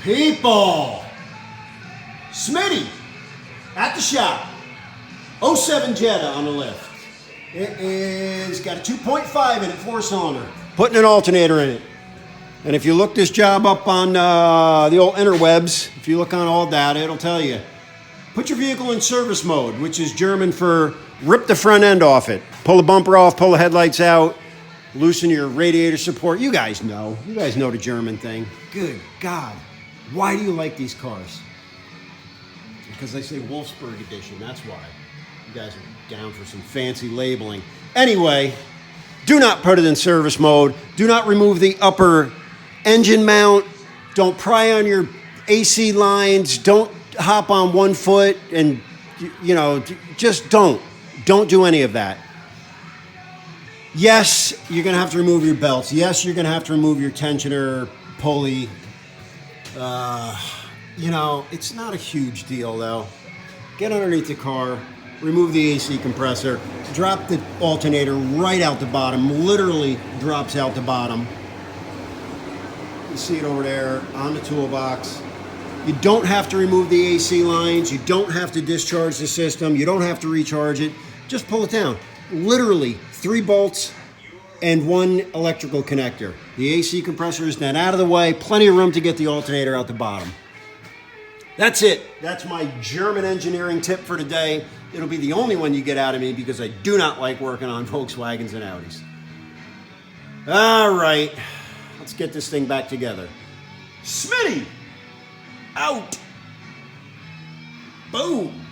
People, Smitty at the shop. '07 Jetta on the lift. It is got a 2.5 in it, 4-cylinder. Putting an alternator in it. And if you look this job up on the old interwebs, if you look on all data, it'll tell you. Put your vehicle in service mode, which is German for rip the front end off it. Pull the bumper off, pull the headlights out, loosen your radiator support. You guys know. You guys know the German thing. Good God. Why do you like these cars? Because they say Wolfsburg edition, that's why. You guys are down for some fancy labeling. Anyway, do not put it in service mode. Do not remove the upper engine mount. Don't pry on your AC lines. Don't hop on one foot and, you know, just don't. Don't do any of that. Yes, you're going to have to remove your belts. Yes, you're going to have to remove your tensioner, pulley. You know, it's not a huge deal, though. Get underneath the car, remove the AC compressor, drop the alternator right out the bottom, literally drops out the bottom. You see it over there on the toolbox. You don't have to remove the AC lines. You don't have to discharge the system. You don't have to recharge it. Just pull it down. Literally 3 bolts and 1 electrical connector. The AC compressor is then out of the way. Plenty of room to get the alternator out the bottom. That's it. That's my German engineering tip for today. It'll be the only one you get out of me because I do not like working on Volkswagens and Audis. All right, let's get this thing back together. Smitty, out. Boom.